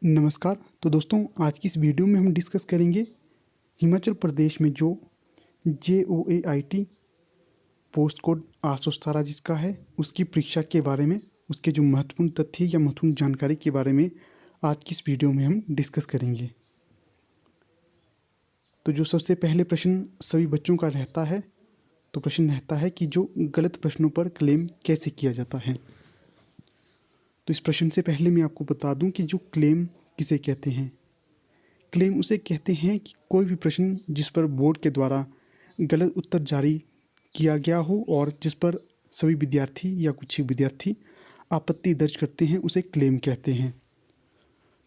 नमस्कार। तो दोस्तों, आज की इस वीडियो में हम डिस्कस करेंगे हिमाचल प्रदेश में जो JOAIT पोस्ट कोड 817 जिसका है उसकी परीक्षा के बारे में, उसके जो महत्वपूर्ण तथ्य या महत्वपूर्ण जानकारी के बारे में आज की इस वीडियो में हम डिस्कस करेंगे। तो जो सबसे पहले प्रश्न सभी बच्चों का रहता है, तो प्रश्न रहता है कि जो गलत प्रश्नों पर क्लेम कैसे किया जाता है। तो इस प्रश्न से पहले मैं आपको बता दूं कि जो क्लेम किसे कहते हैं। क्लेम उसे कहते हैं कि कोई भी प्रश्न जिस पर बोर्ड के द्वारा गलत उत्तर जारी किया गया हो और जिस पर सभी विद्यार्थी या कुछ ही विद्यार्थी आपत्ति दर्ज करते हैं, उसे क्लेम कहते हैं।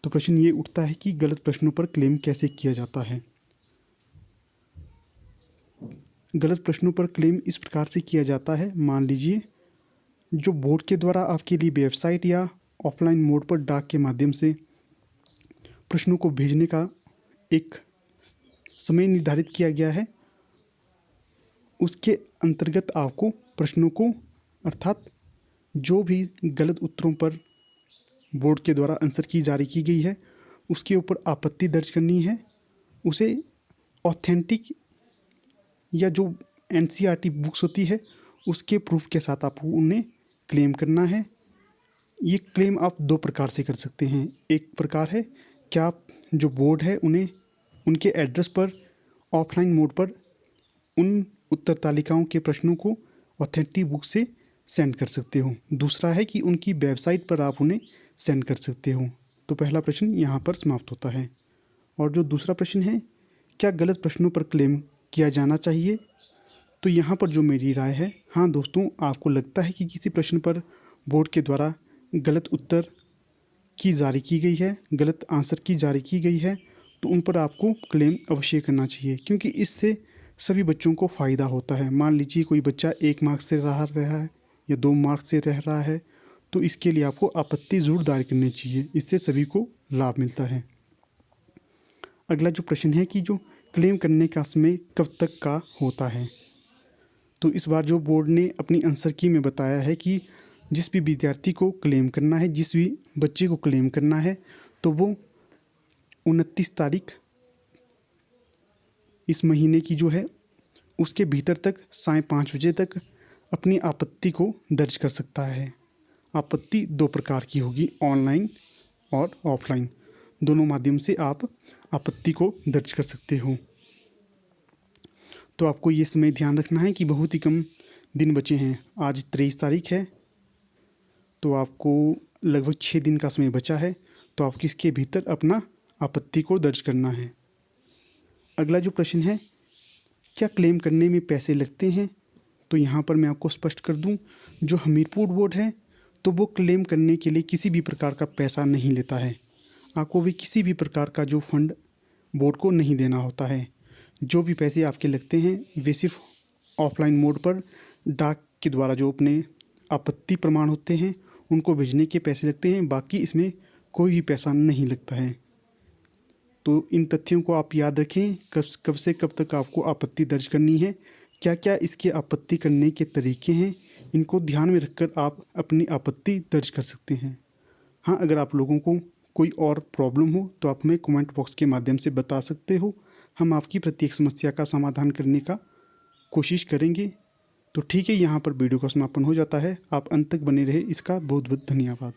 तो प्रश्न ये उठता है कि गलत प्रश्नों पर क्लेम कैसे किया जाता है। गलत प्रश्नों पर क्लेम इस प्रकार से किया जाता है। मान लीजिए जो बोर्ड के द्वारा आपके लिए वेबसाइट या ऑफलाइन मोड पर डाक के माध्यम से प्रश्नों को भेजने का एक समय निर्धारित किया गया है, उसके अंतर्गत आपको प्रश्नों को, अर्थात जो भी गलत उत्तरों पर बोर्ड के द्वारा आंसर की जारी की गई है उसके ऊपर आपत्ति दर्ज करनी है। उसे ऑथेंटिक या जो NCERT बुक्स होती है उसके प्रूफ के साथ आपको उन्हें क्लेम करना है। ये क्लेम आप दो प्रकार से कर सकते हैं। एक प्रकार है कि आप जो बोर्ड है उन्हें उनके एड्रेस पर ऑफलाइन मोड पर उन उत्तर तालिकाओं के प्रश्नों को ऑथेंटिक बुक से सेंड कर सकते हो। दूसरा है कि उनकी वेबसाइट पर आप उन्हें सेंड कर सकते हो। तो पहला प्रश्न यहाँ पर समाप्त होता है। और जो दूसरा प्रश्न है, क्या गलत प्रश्नों पर क्लेम किया जाना चाहिए, तो यहाँ पर जो मेरी राय है, हाँ दोस्तों, आपको लगता है कि किसी प्रश्न पर बोर्ड के द्वारा गलत उत्तर की जारी की गई है, गलत आंसर की जारी की गई है, तो उन पर आपको क्लेम अवश्य करना चाहिए, क्योंकि इससे सभी बच्चों को फ़ायदा होता है। मान लीजिए कोई बच्चा 1 मार्क्स से रहा है या 2 मार्क्स से रह रहा है, तो इसके लिए आपको आपत्ति ज़रूर दायर करनी चाहिए। इससे सभी को लाभ मिलता है। अगला जो प्रश्न है कि जो क्लेम करने का समय कब तक का होता है। तो इस बार जो बोर्ड ने अपनी आंसर की में बताया है कि जिस भी विद्यार्थी को क्लेम करना है, जिस भी बच्चे को क्लेम करना है, तो वो 29 तारीख इस महीने की जो है उसके भीतर तक 5:30 बजे तक अपनी आपत्ति को दर्ज कर सकता है। आपत्ति 2 प्रकार की होगी, ऑनलाइन और ऑफलाइन। दोनों माध्यम से आप आपत्ति को दर्ज कर सकते हो। तो आपको ये समय ध्यान रखना है कि बहुत ही कम दिन बचे हैं। आज 23 तारीख है, तो आपको लगभग 6 दिन का समय बचा है। तो आपको इसके भीतर अपना आपत्ति को दर्ज करना है। अगला जो प्रश्न है, क्या क्लेम करने में पैसे लगते हैं, तो यहाँ पर मैं आपको स्पष्ट कर दूँ, जो हमीरपुर बोर्ड है तो वो क्लेम करने के लिए किसी भी प्रकार का पैसा नहीं लेता है। आपको भी किसी भी प्रकार का जो फंड बोर्ड को नहीं देना होता है। जो भी पैसे आपके लगते हैं वे सिर्फ ऑफलाइन मोड पर डाक के द्वारा जो अपने आपत्ति प्रमाण होते हैं उनको भेजने के पैसे लगते हैं। बाकी इसमें कोई भी पैसा नहीं लगता है। तो इन तथ्यों को आप याद रखें। कब से कब तक आपको आपत्ति दर्ज करनी है, क्या क्या इसके आपत्ति करने के तरीके हैं, इनको ध्यान में रखकर आप अपनी आपत्ति दर्ज कर सकते हैं। हाँ, अगर आप लोगों को कोई और प्रॉब्लम हो तो आप हमें कमेंट बॉक्स के माध्यम से बता सकते हो। हम आपकी प्रत्येक समस्या का समाधान करने का कोशिश करेंगे। तो ठीक है, यहाँ पर वीडियो का समापन हो जाता है। आप अंत तक बने रहे, इसका बहुत बहुत धन्यवाद।